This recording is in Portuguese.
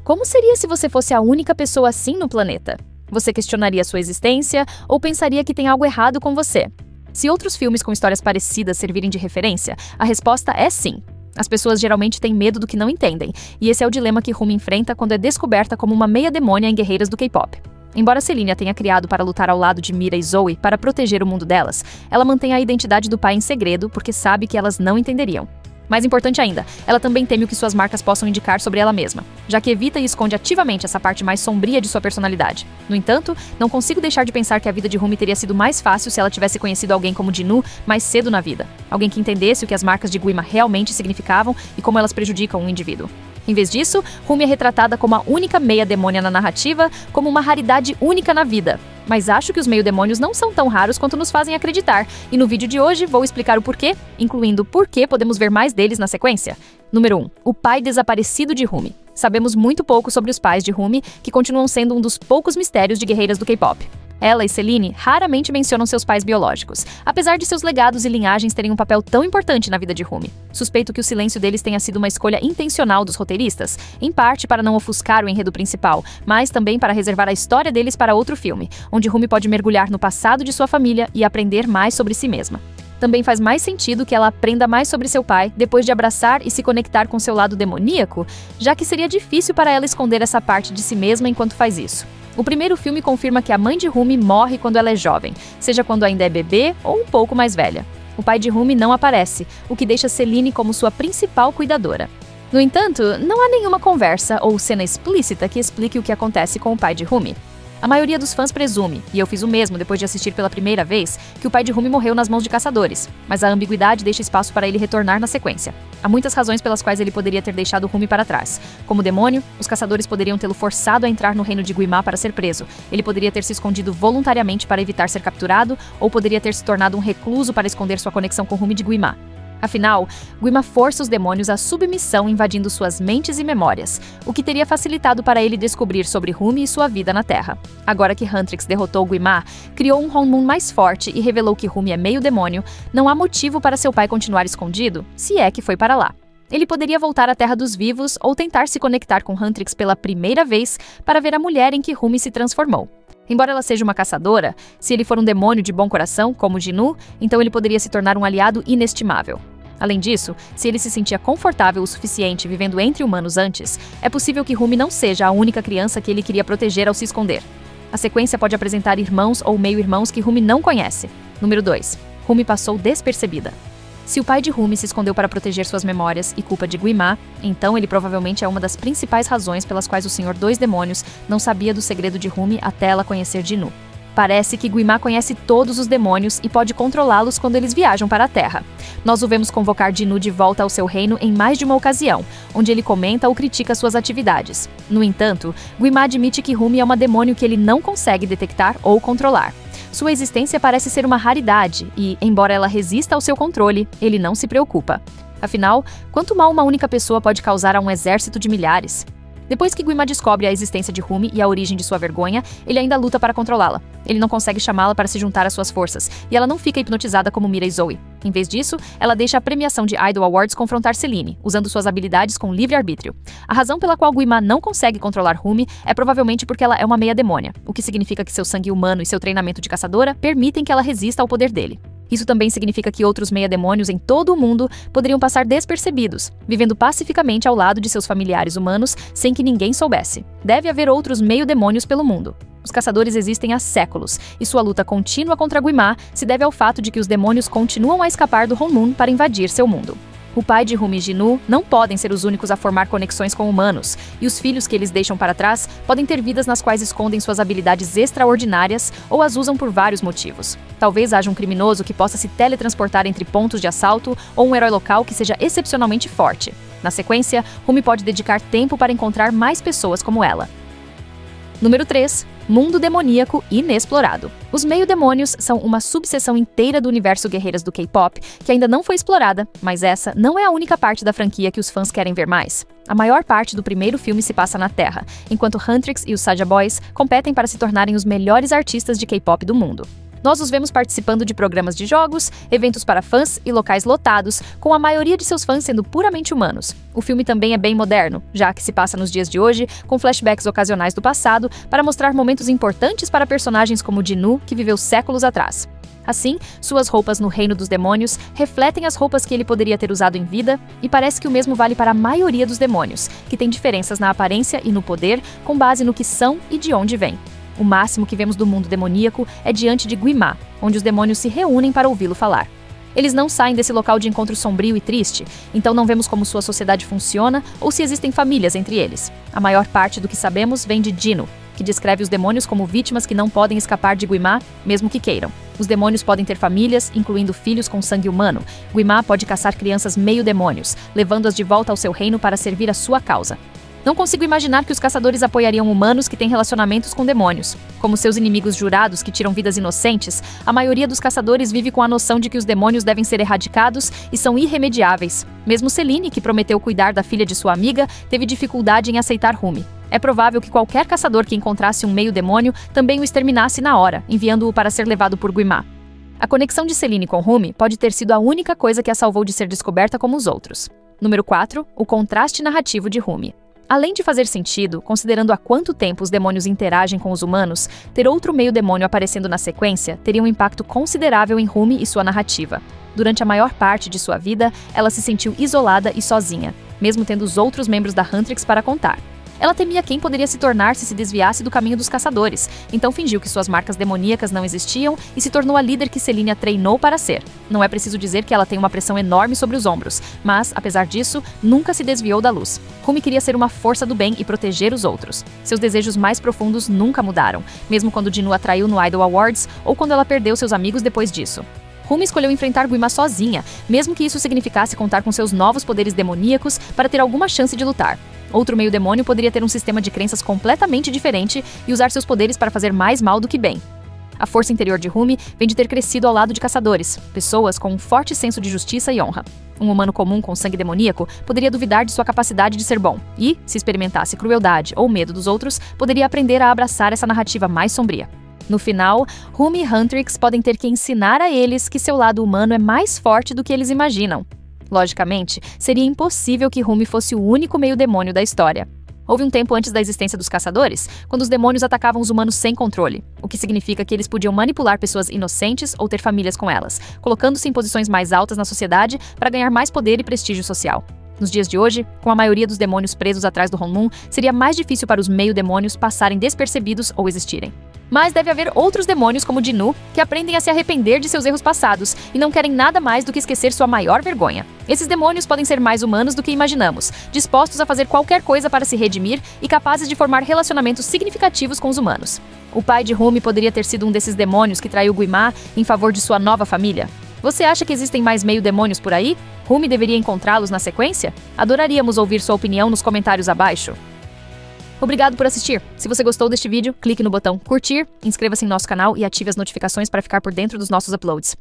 Como seria se você fosse a única pessoa assim no planeta? Você questionaria sua existência ou pensaria que tem algo errado com você? Se outros filmes com histórias parecidas servirem de referência, a resposta é sim. As pessoas geralmente têm medo do que não entendem, e esse é o dilema que Rumi enfrenta quando é descoberta como uma meia-demônia em guerreiras do K-pop. Embora Celine a tenha criado para lutar ao lado de Mira e Zoe para proteger o mundo delas, ela mantém a identidade do pai em segredo porque sabe que elas não entenderiam. Mais importante ainda, ela também teme o que suas marcas possam indicar sobre ela mesma, já que evita e esconde ativamente essa parte mais sombria de sua personalidade. No entanto, não consigo deixar de pensar que a vida de Rumi teria sido mais fácil se ela tivesse conhecido alguém como Jinu mais cedo na vida. Alguém que entendesse o que as marcas de Guima realmente significavam e como elas prejudicam um indivíduo. Em vez disso, Rumi é retratada como a única meia-demônia na narrativa, como uma raridade única na vida. Mas acho que os meio-demônios não são tão raros quanto nos fazem acreditar, e no vídeo de hoje vou explicar o porquê, incluindo por que podemos ver mais deles na sequência. Número 1. O pai desaparecido de Rumi. Sabemos muito pouco sobre os pais de Rumi, que continuam sendo um dos poucos mistérios de guerreiras do K-pop. Ela e Celine raramente mencionam seus pais biológicos, apesar de seus legados e linhagens terem um papel tão importante na vida de Rumi. Suspeito que o silêncio deles tenha sido uma escolha intencional dos roteiristas, em parte para não ofuscar o enredo principal, mas também para reservar a história deles para outro filme, onde Rumi pode mergulhar no passado de sua família e aprender mais sobre si mesma. Também faz mais sentido que ela aprenda mais sobre seu pai depois de abraçar e se conectar com seu lado demoníaco, já que seria difícil para ela esconder essa parte de si mesma enquanto faz isso. O primeiro filme confirma que a mãe de Rumi morre quando ela é jovem, seja quando ainda é bebê ou um pouco mais velha. O pai de Rumi não aparece, o que deixa Celine como sua principal cuidadora. No entanto, não há nenhuma conversa ou cena explícita que explique o que acontece com o pai de Rumi. A maioria dos fãs presume, e eu fiz o mesmo depois de assistir pela primeira vez, que o pai de Rumi morreu nas mãos de caçadores, mas a ambiguidade deixa espaço para ele retornar na sequência. Há muitas razões pelas quais ele poderia ter deixado Rumi para trás. Como demônio, os caçadores poderiam tê-lo forçado a entrar no reino de Guima para ser preso. Ele poderia ter se escondido voluntariamente para evitar ser capturado, ou poderia ter se tornado um recluso para esconder sua conexão com Rumi de Guima. Afinal, Guima força os demônios à submissão invadindo suas mentes e memórias, o que teria facilitado para ele descobrir sobre Rumi e sua vida na Terra. Agora que Huntrix derrotou Guima, criou um Honmun mais forte e revelou que Rumi é meio demônio, não há motivo para seu pai continuar escondido, se é que foi para lá. Ele poderia voltar à Terra dos Vivos ou tentar se conectar com Huntrix pela primeira vez para ver a mulher em que Rumi se transformou. Embora ela seja uma caçadora, se ele for um demônio de bom coração, como Jinu, então ele poderia se tornar um aliado inestimável. Além disso, se ele se sentia confortável o suficiente vivendo entre humanos antes, é possível que Rumi não seja a única criança que ele queria proteger ao se esconder. A sequência pode apresentar irmãos ou meio-irmãos que Rumi não conhece. Número 2. Rumi passou despercebida. Se o pai de Rumi se escondeu para proteger suas memórias e culpa de Guima, então ele provavelmente é uma das principais razões pelas quais o Senhor dos Demônios não sabia do segredo de Rumi até ela conhecer Jinu. Parece que Guima conhece todos os demônios e pode controlá-los quando eles viajam para a Terra. Nós o vemos convocar Jinu de volta ao seu reino em mais de uma ocasião, onde ele comenta ou critica suas atividades. No entanto, Guima admite que Rumi é uma demônio que ele não consegue detectar ou controlar. Sua existência parece ser uma raridade e, embora ela resista ao seu controle, ele não se preocupa. Afinal, quanto mal uma única pessoa pode causar a um exército de milhares? Depois que Guima descobre a existência de Rumi e a origem de sua vergonha, ele ainda luta para controlá-la. Ele não consegue chamá-la para se juntar às suas forças, e ela não fica hipnotizada como Mira e Zoe. Em vez disso, ela deixa a premiação de Idol Awards confrontar Celine, usando suas habilidades com livre-arbítrio. A razão pela qual Guima não consegue controlar Rumi é provavelmente porque ela é uma meia-demônia, o que significa que seu sangue humano e seu treinamento de caçadora permitem que ela resista ao poder dele. Isso também significa que outros meia-demônios em todo o mundo poderiam passar despercebidos, vivendo pacificamente ao lado de seus familiares humanos sem que ninguém soubesse. Deve haver outros meio-demônios pelo mundo. Os caçadores existem há séculos, e sua luta contínua contra Guima se deve ao fato de que os demônios continuam a escapar do Honmun para invadir seu mundo. O pai de Rumi e Jinu não podem ser os únicos a formar conexões com humanos, e os filhos que eles deixam para trás podem ter vidas nas quais escondem suas habilidades extraordinárias ou as usam por vários motivos. Talvez haja um criminoso que possa se teletransportar entre pontos de assalto ou um herói local que seja excepcionalmente forte. Na sequência, Rumi pode dedicar tempo para encontrar mais pessoas como ela. Número 3. Mundo demoníaco inexplorado. Os meio-demônios são uma subseção inteira do universo guerreiras do K-pop que ainda não foi explorada, mas essa não é a única parte da franquia que os fãs querem ver mais. A maior parte do primeiro filme se passa na Terra, enquanto Huntrix e os Saja Boys competem para se tornarem os melhores artistas de K-pop do mundo. Nós os vemos participando de programas de jogos, eventos para fãs e locais lotados, com a maioria de seus fãs sendo puramente humanos. O filme também é bem moderno, já que se passa nos dias de hoje, com flashbacks ocasionais do passado, para mostrar momentos importantes para personagens como Ji-Nu, que viveu séculos atrás. Assim, suas roupas no reino dos demônios refletem as roupas que ele poderia ter usado em vida, e parece que o mesmo vale para a maioria dos demônios, que tem diferenças na aparência e no poder, com base no que são e de onde vêm. O máximo que vemos do mundo demoníaco é diante de Guimá, onde os demônios se reúnem para ouvi-lo falar. Eles não saem desse local de encontro sombrio e triste, então não vemos como sua sociedade funciona ou se existem famílias entre eles. A maior parte do que sabemos vem de Ji-Nu, que descreve os demônios como vítimas que não podem escapar de Guimá, mesmo que queiram. Os demônios podem ter famílias, incluindo filhos com sangue humano. Guimá pode caçar crianças meio-demônios, levando-as de volta ao seu reino para servir a sua causa. Não consigo imaginar que os caçadores apoiariam humanos que têm relacionamentos com demônios. Como seus inimigos jurados que tiram vidas inocentes, a maioria dos caçadores vive com a noção de que os demônios devem ser erradicados e são irremediáveis. Mesmo Celine, que prometeu cuidar da filha de sua amiga, teve dificuldade em aceitar Rumi. É provável que qualquer caçador que encontrasse um meio-demônio também o exterminasse na hora, enviando-o para ser levado por Guimá. A conexão de Celine com Rumi pode ter sido a única coisa que a salvou de ser descoberta como os outros. Número 4. O contraste narrativo de Rumi. Além de fazer sentido, considerando há quanto tempo os demônios interagem com os humanos, ter outro meio-demônio aparecendo na sequência teria um impacto considerável em Rumi e sua narrativa. Durante a maior parte de sua vida, ela se sentiu isolada e sozinha, mesmo tendo os outros membros da Huntrix para contar. Ela temia quem poderia se tornar se desviasse do caminho dos caçadores, então fingiu que suas marcas demoníacas não existiam e se tornou a líder que Celine a treinou para ser. Não é preciso dizer que ela tem uma pressão enorme sobre os ombros, mas, apesar disso, nunca se desviou da luz. Rumi queria ser uma força do bem e proteger os outros. Seus desejos mais profundos nunca mudaram, mesmo quando Ji-Nu a traiu no Idol Awards ou quando ela perdeu seus amigos depois disso. Rumi escolheu enfrentar Guimá sozinha, mesmo que isso significasse contar com seus novos poderes demoníacos para ter alguma chance de lutar. Outro meio-demônio poderia ter um sistema de crenças completamente diferente e usar seus poderes para fazer mais mal do que bem. A força interior de Rumi vem de ter crescido ao lado de caçadores, pessoas com um forte senso de justiça e honra. Um humano comum com sangue demoníaco poderia duvidar de sua capacidade de ser bom e, se experimentasse crueldade ou medo dos outros, poderia aprender a abraçar essa narrativa mais sombria. No final, Rumi e Huntrix podem ter que ensinar a eles que seu lado humano é mais forte do que eles imaginam. Logicamente, seria impossível que Rumi fosse o único meio-demônio da história. Houve um tempo antes da existência dos caçadores, quando os demônios atacavam os humanos sem controle, o que significa que eles podiam manipular pessoas inocentes ou ter famílias com elas, colocando-se em posições mais altas na sociedade para ganhar mais poder e prestígio social. Nos dias de hoje, com a maioria dos demônios presos atrás do Honmun, seria mais difícil para os meio-demônios passarem despercebidos ou existirem. Mas deve haver outros demônios como Ji-Nu, que aprendem a se arrepender de seus erros passados e não querem nada mais do que esquecer sua maior vergonha. Esses demônios podem ser mais humanos do que imaginamos, dispostos a fazer qualquer coisa para se redimir e capazes de formar relacionamentos significativos com os humanos. O pai de Rumi poderia ter sido um desses demônios que traiu Guimá em favor de sua nova família. Você acha que existem mais meio-demônios por aí? Rumi deveria encontrá-los na sequência? Adoraríamos ouvir sua opinião nos comentários abaixo. Obrigado por assistir. Se você gostou deste vídeo, clique no botão curtir, inscreva-se em nosso canal e ative as notificações para ficar por dentro dos nossos uploads.